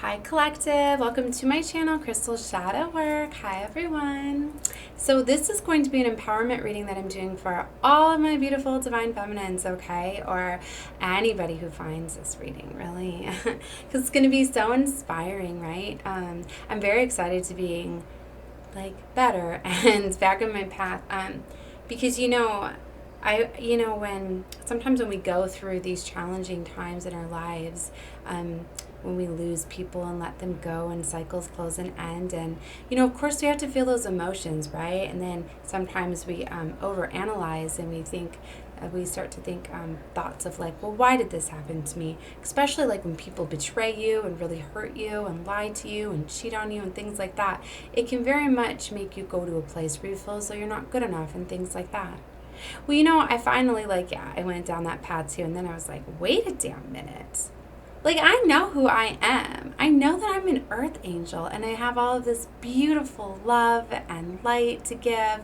Hi Collective, welcome to my channel, Crystal Shadow Work. Hi everyone. So this is going to be an empowerment reading that I'm doing for all of my beautiful divine feminines, okay? Or anybody who finds this reading, really. Because it's going to be so inspiring, right? I'm very excited to being better and back on my path. Because when sometimes when we go through these challenging times in our lives, when we lose people and let them go and cycles close and end, and of course we have to feel those emotions, right? And then sometimes we overanalyze and we start to think thoughts of well, why did this happen to me? Especially when people betray you and really hurt you and lie to you and cheat on you and things like that. It can very much make you go to a place where you feel as though you're not good enough and things like that. Well, I finally I went down that path too, and then I was like, wait a damn minute. I know who I am. I know that I'm an earth angel and I have all of this beautiful love and light to give.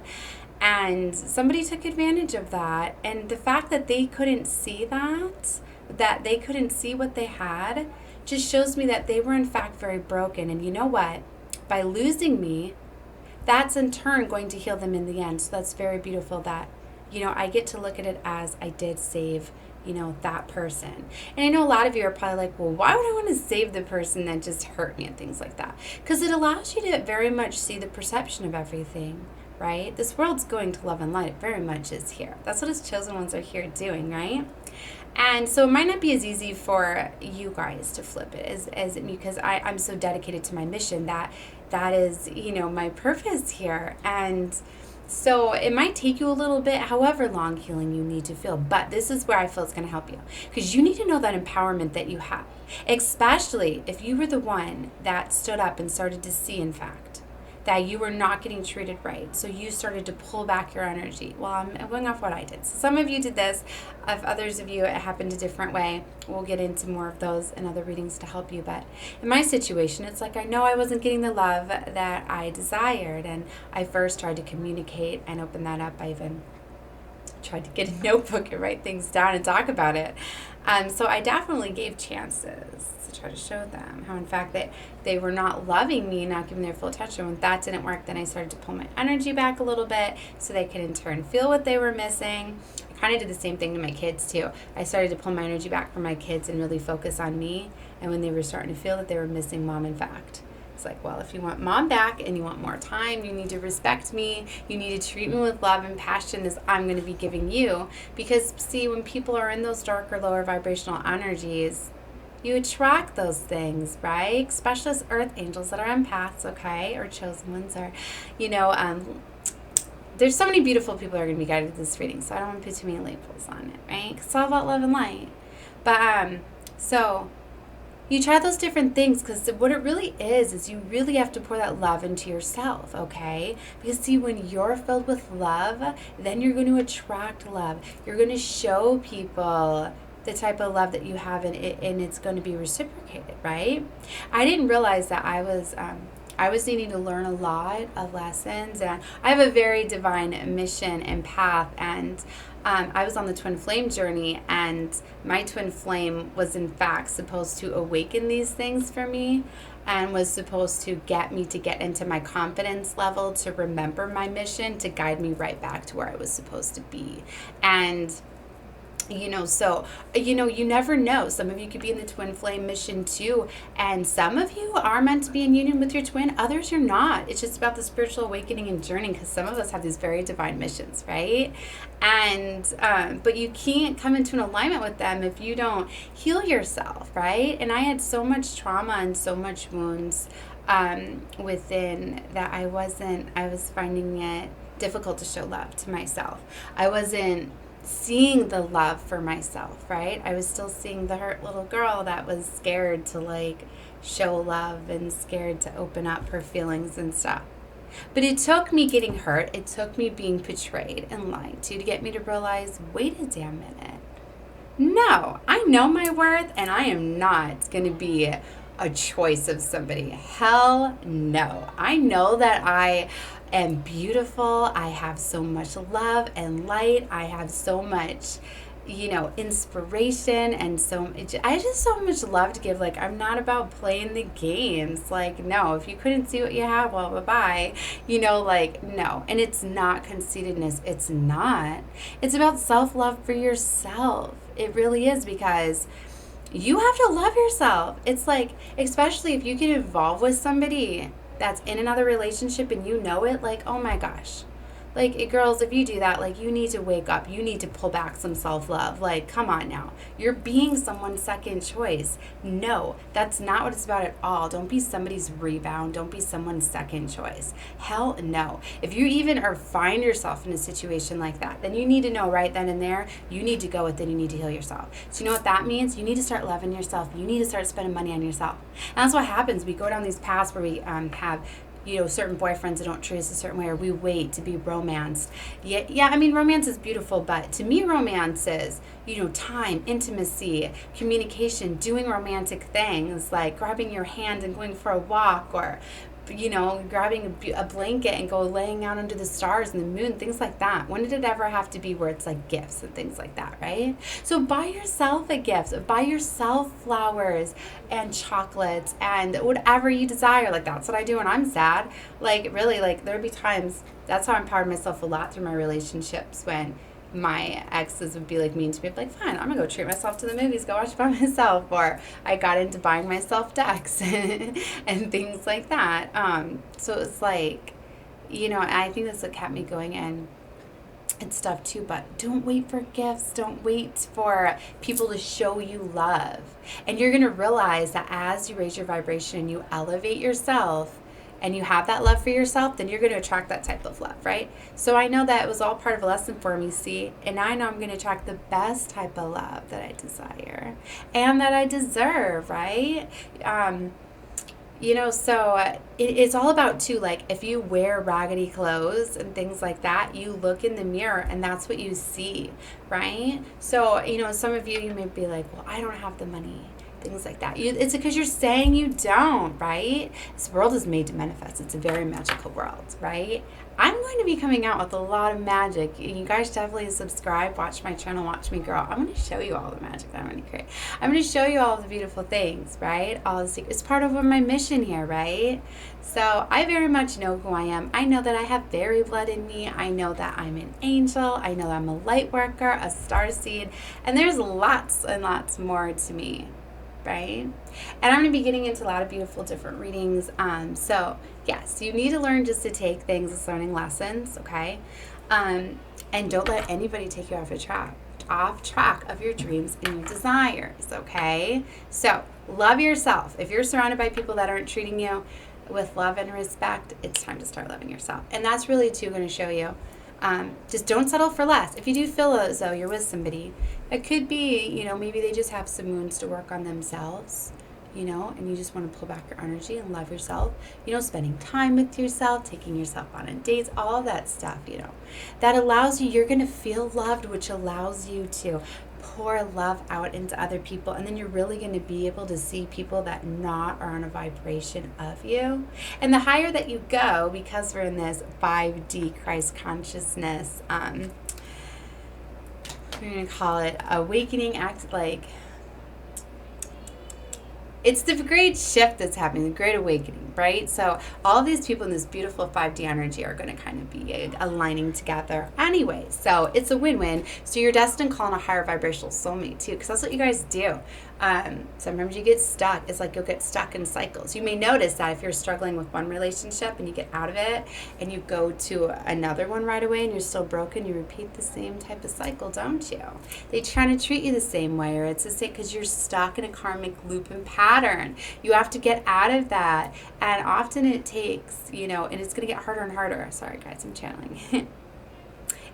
And somebody took advantage of that. And the fact that they couldn't see that they couldn't see what they had, just shows me that they were in fact very broken. And you know what? By losing me, that's in turn going to heal them in the end. So that's very beautiful that, I get to look at it as I did save that person. And I know a lot of you are probably like, well, why would I want to save the person that just hurt me and things like that? Because it allows you to very much see the perception of everything, right? This world's going to love and light. It very much is here. That's what His chosen ones are here doing, right? And so it might not be as easy for you guys to flip it as because I'm so dedicated to my mission that is, my purpose here. And so it might take you a little bit, however long healing you need to feel. But this is where I feel it's going to help you. Because you need to know that empowerment that you have. Especially if you were the one that stood up and started to see, in fact, that you were not getting treated right. So you started to pull back your energy. Well, I'm going off what I did. So some of you did this. If others of you, it happened a different way. We'll get into more of those in other readings to help you. But in my situation, it's I know I wasn't getting the love that I desired. And I first tried to communicate and open that up. I even tried to get a notebook and write things down and talk about it. So I definitely gave chances to try to show them how, in fact, that they were not loving me, not giving their full attention. When that didn't work, then I started to pull my energy back a little bit so they could in turn feel what they were missing. I kind of did the same thing to my kids too. I started to pull my energy back from my kids and really focus on me. And when they were starting to feel that they were missing mom, in fact, it's well, if you want mom back and you want more time, you need to respect me. You need to treat me with love and passion as I'm going to be giving you. Because, see, when people are in those darker, lower vibrational energies, you attract those things, right? Especially as earth angels that are empaths, okay? Or chosen ones are, there's so many beautiful people that are going to be guided to this reading, so I don't want to put too many labels on it, right? It's all about love and light. But, so you try those different things because what it really is you really have to pour that love into yourself, okay? Because see, when you're filled with love, then you're going to attract love. You're going to show people the type of love that you have, and it's going to be reciprocated, right? I didn't realize that I was needing to learn a lot of lessons, and I have a very divine mission and path, and I was on the twin flame journey, and my twin flame was in fact supposed to awaken these things for me and was supposed to get me to get into my confidence level, to remember my mission, to guide me right back to where I was supposed to be. And so, you never know. Some of you could be in the twin flame mission too. And some of you are meant to be in union with your twin. Others you're not. It's just about the spiritual awakening and journey, because some of us have these very divine missions, right? And, but you can't come into an alignment with them if you don't heal yourself, right? And I had so much trauma and so much wounds within that I was finding it difficult to show love to myself. I wasn't seeing the love for myself, right? I was still seeing the hurt little girl that was scared to show love and scared to open up her feelings and stuff. But it took me getting hurt, it took me being betrayed and lied to get me to realize, wait a damn minute. No, I know my worth, and I am not going to be a choice of somebody. Hell no. I know that I am beautiful. I have so much love and light. I have so much, inspiration, and I just so much love to give. Like, I'm not about playing the games. Like, no, if you couldn't see what you have, well, bye-bye. No. And it's not conceitedness. It's not. It's about self-love for yourself. It really is, because you have to love yourself. It's like, especially if you get involved with somebody that's in another relationship and you know it, like, oh my gosh. Like, girls, if you do that, like, you need to wake up. You need to pull back some self-love. Like, come on now. You're being someone's second choice. No, that's not what it's about at all. Don't be somebody's rebound. Don't be someone's second choice. Hell no. If you even find yourself in a situation like that, then you need to know right then and there, you need to go within, you need to heal yourself. So you know what that means? You need to start loving yourself. You need to start spending money on yourself. And that's what happens. We go down these paths where we have certain boyfriends that don't treat us a certain way, or we wait to be romanced. Yeah, I mean, romance is beautiful, but to me, romance is, time, intimacy, communication, doing romantic things, like grabbing your hand and going for a walk, or, grabbing a blanket and go laying out under the stars and the moon, things like that. When did it ever have to be where it's like gifts and things like that, right? So buy yourself a gift. Buy yourself flowers and chocolates and whatever you desire. Like, that's what I do when I'm sad. Like, really, like, there'd be times, that's how I empowered myself a lot through my relationships, when my exes would be like mean to me, like, fine, I'm gonna go treat myself to the movies, go watch by myself. Or I got into buying myself decks and things like that. So it's like, I think that's what kept me going and stuff too. But don't wait for gifts. Don't wait for people to show you love. And you're gonna realize that as you raise your vibration and you elevate yourself, and you have that love for yourself, then you're going to attract that type of love, right? So I know that it was all part of a lesson for me, see? And now I know I'm going to attract the best type of love that I desire and that I deserve, right? So it's all about, too, like, if you wear raggedy clothes and things like that, you look in the mirror and that's what you see, right? So, some of you may be like, well, I don't have the money. Things like that. It's because you're saying you don't, right? This world is made to manifest. It's a very magical world, right? I'm going to be coming out with a lot of magic. You guys definitely subscribe, watch my channel, watch me grow. I'm going to show you all the magic that I'm going to create. I'm going to show you all the beautiful things, right? All the secrets. It's part of my mission here, right? So I very much know who I am. I know that I have fairy blood in me. I know that I'm an angel. I know that I'm a light worker, a starseed, and there's lots and lots more to me. Right? And I'm going to be getting into a lot of beautiful different readings. So yes, you need to learn just to take things as learning lessons, okay? And don't let anybody take you off track of your dreams and your desires, okay? So love yourself. If you're surrounded by people that aren't treating you with love and respect, it's time to start loving yourself. And that's really too going to show you. Just don't settle for less. If you do feel as though you're with somebody, it could be, maybe they just have some wounds to work on themselves, and you just want to pull back your energy and love yourself, spending time with yourself, taking yourself on dates, all that stuff, that allows you're going to feel loved, which allows you to pour love out into other people. And then you're really going to be able to see people that are on a vibration of you. And the higher that you go, because we're in this 5D Christ consciousness, we're going to call it awakening act, like, it's the great shift that's happening, the great awakening, right? So all these people in this beautiful 5D energy are going to kind of be aligning together anyway. So it's a win-win. So you're destined to call on a higher vibrational soulmate too, because that's what you guys do. Sometimes you get stuck. It's like you'll get stuck in cycles. You may notice that if you're struggling with one relationship and you get out of it and you go to another one right away and you're still broken, you repeat the same type of cycle, don't you? They try to treat you the same way, or it's the same because you're stuck in a karmic loop and pattern. You have to get out of that. And often it takes, and it's going to get harder and harder. Sorry, guys, I'm channeling.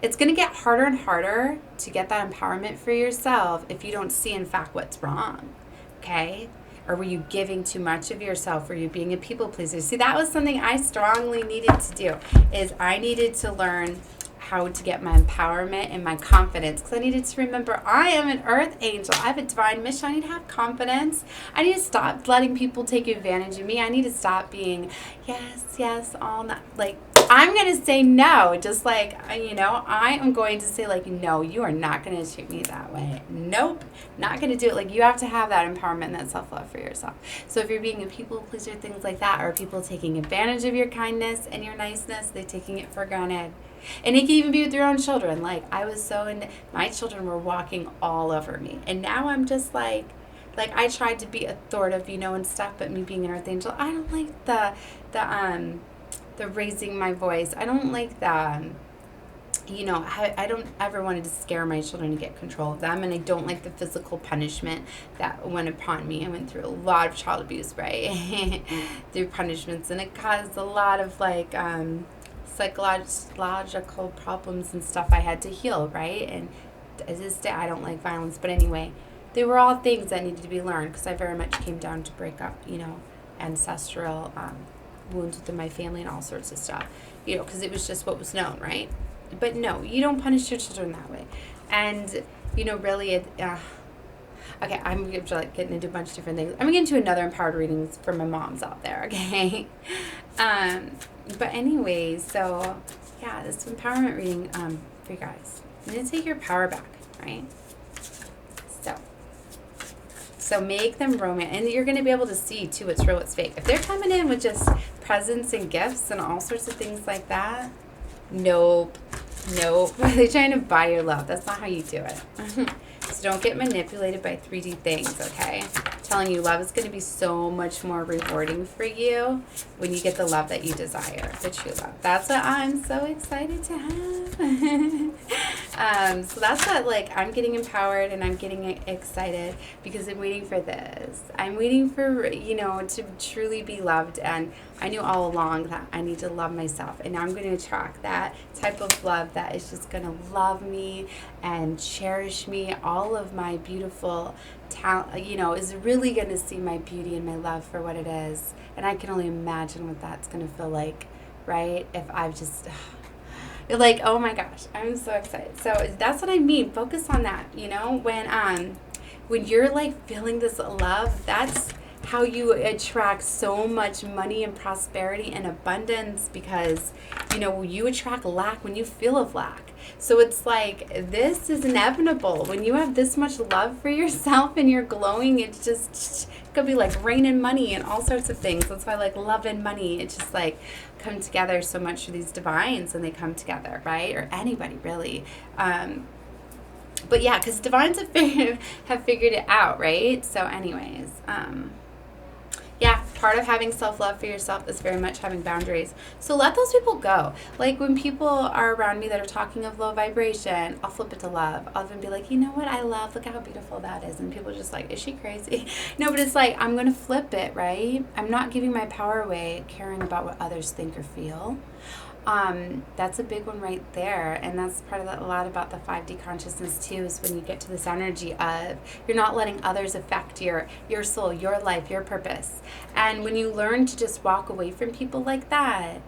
It's going to get harder and harder to get that empowerment for yourself if you don't see, in fact, what's wrong, okay? Or were you giving too much of yourself? Were you being a people pleaser? See, that was something I strongly needed to do, is I needed to learn how to get my empowerment and my confidence, because I needed to remember I am an earth angel. I have a divine mission. I need to have confidence. I need to stop letting people take advantage of me. I need to stop being, yes, all that, like, I'm going to say no. Just like, I am going to say, like, no, you are not going to treat me that way. Nope. Not going to do it. Like, you have to have that empowerment and that self-love for yourself. So if you're being a people pleaser, things like that, or people taking advantage of your kindness and your niceness, they're taking it for granted. And it can even be with your own children. Like, I was so into, my children were walking all over me. And now I'm just like I tried to be authoritative, and stuff, but me being an earth angel, I don't like the raising my voice. I don't like the, I don't ever wanted to scare my children to get control of them. And I don't like the physical punishment that went upon me. I went through a lot of child abuse, right? Through punishments. And it caused a lot of psychological problems and stuff I had to heal, right? And to this day, I don't like violence. But anyway, they were all things that needed to be learned because I very much came down to break up, ancestral wounds within my family and all sorts of stuff, because it was just what was known, right? But no, you don't punish your children that way. And, really, okay, I'm getting into a bunch of different things. I'm going to get into another empowered reading for my moms out there, okay? But anyway, so, yeah, this empowerment reading for you guys. I'm going to take your power back, right? So make them romantic. And you're going to be able to see, too, what's real, what's fake. If they're coming in with just presents and gifts and all sorts of things like that, nope. They're trying to buy your love. That's not how you do it. So don't get manipulated by 3D things, okay? I'm telling you, love is going to be so much more rewarding for you when you get the love that you desire, the true love. That's what I'm so excited to have. So that's what, I'm getting empowered and I'm getting excited because I'm waiting for this. I'm waiting for, to truly be loved. And I knew all along that I need to love myself. And now I'm going to attract that type of love that is just going to love me and cherish me. All of my beautiful talent, is really going to see my beauty and my love for what it is. And I can only imagine what that's going to feel like, right? If I've just... You're like, oh my gosh, I'm so excited. So that's what I mean. Focus on that, when you're feeling this love, that's how you attract so much money and prosperity and abundance because, you attract lack when you feel of lack. So it's this is inevitable. When you have this much love for yourself and you're glowing, it's just it could be raining money and all sorts of things. That's why love and money, it's just come together so much for these divines when they come together, right? Or anybody really. But yeah, because divines have figured it out, right? So anyways, yeah, part of having self-love for yourself is very much having boundaries. So let those people go. When people are around me that are talking of low vibration, I'll flip it to love. I'll even be like, you know what I love? Look how beautiful that is. And people are just is she crazy? No, but it's I'm going to flip it, right? I'm not giving my power away, caring about what others think or feel. That's a big one right there. And that's part of a lot about the 5D consciousness too, is when you get to this energy of you're not letting others affect your soul, your life, your purpose. And when you learn to just walk away from people like that,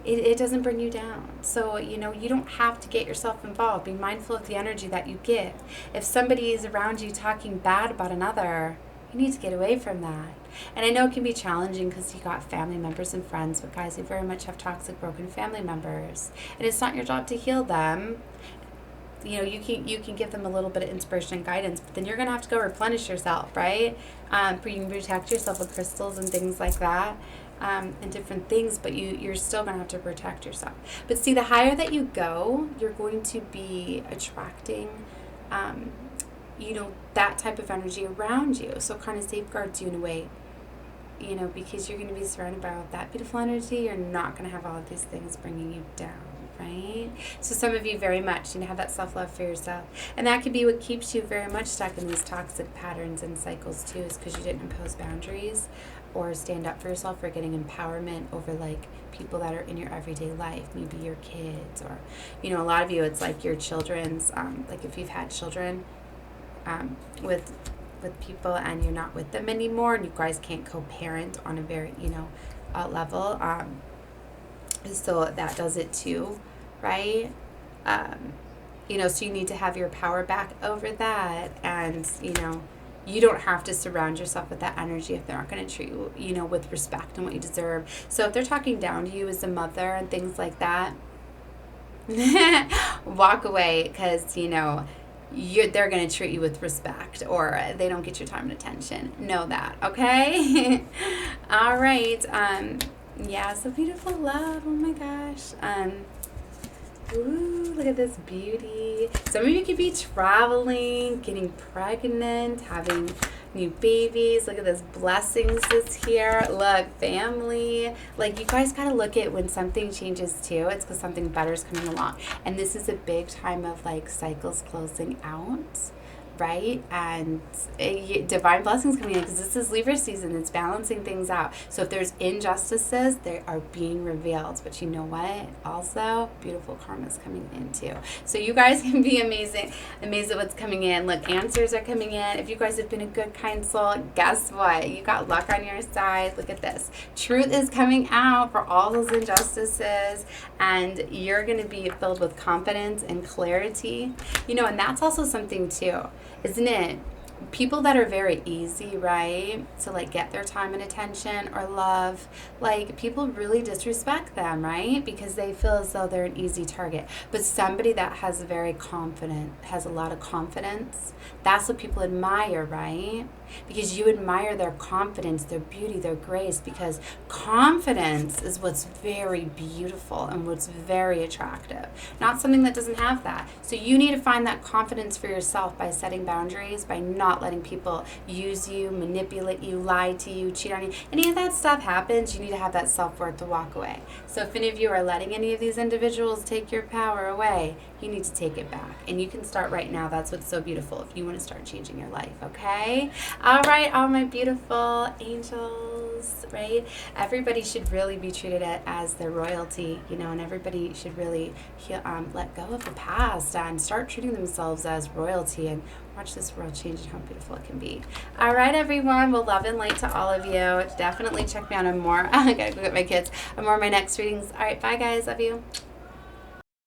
it doesn't bring you down. So, you don't have to get yourself involved. Be mindful of the energy that you give. If somebody is around you talking bad about another, you need to get away from that. And I know it can be challenging because you got family members and friends, but guys, you very much have toxic, broken family members. And it's not your job to heal them. You can give them a little bit of inspiration and guidance, but then you're going to have to go replenish yourself, right? You can protect yourself with crystals and things like that, and different things, but you're still going to have to protect yourself. But see, the higher that you go, you're going to be attracting that type of energy around you. So it kind of safeguards you in a way, because you're going to be surrounded by all that beautiful energy. You're not going to have all of these things bringing you down, right? So some of you very much have that self-love for yourself. And that could be what keeps you very much stuck in these toxic patterns and cycles too, is because you didn't impose boundaries or stand up for yourself or getting empowerment over people that are in your everyday life, maybe your kids or, a lot of you, it's your children's, if you've had children, with people and you're not with them anymore and you guys can't co-parent on a very level, so that does it too, right? So you need to have your power back over that, and you don't have to surround yourself with that energy if they're not going to treat you, you know, with respect and what you deserve. So if they're talking down to you as a mother and things like that, walk away, because, you know, they're going to treat you with respect, or they don't get your time and attention. Know that, okay? All right. Yeah, so beautiful love. Oh my gosh. Ooh, look at this beauty. Some of you could be traveling, getting pregnant, having new babies. Look at this, blessings is here. Look, family. Like, you guys gotta look at when something changes too, it's because something better is coming along. And this is a big time of like cycles closing out, right? And divine blessings coming in, because this is Libra season. It's balancing things out. So if there's injustices, they are being revealed. But you know what? Also, beautiful karma is coming in too. So you guys can be amazed at what's coming in. Look, answers are coming in. If you guys have been a good, kind soul, guess what? You got luck on your side. Look at this. Truth is coming out for all those injustices, and you're going to be filled with confidence and clarity. You know, and that's also something too, isn't it? People that are very easy, right, to like get their time and attention or love, like people really disrespect them, right? Because they feel as though they're an easy target. But somebody that has has a lot of confidence, that's what people admire, right? Because you admire their confidence, their beauty, their grace, because confidence is what's very beautiful and what's very attractive, not something that doesn't have that. So you need to find that confidence for yourself by setting boundaries, by not letting people use you, manipulate you, lie to you, cheat on you. Any of that stuff happens, you need to have that self-worth to walk away. So if any of you are letting any of these individuals take your power away, you need to take it back. And you can start right now. That's what's so beautiful if you want to start changing your life, okay? All right, all my beautiful angels, right? Everybody should really be treated as their royalty, you know, and everybody should really let go of the past and start treating themselves as royalty, and watch this world change and how beautiful it can be. All right, everyone. Well, love and light to all of you. Definitely check me out on more. I gotta go get my kids. On more of my next readings. All right, bye, guys. Love you.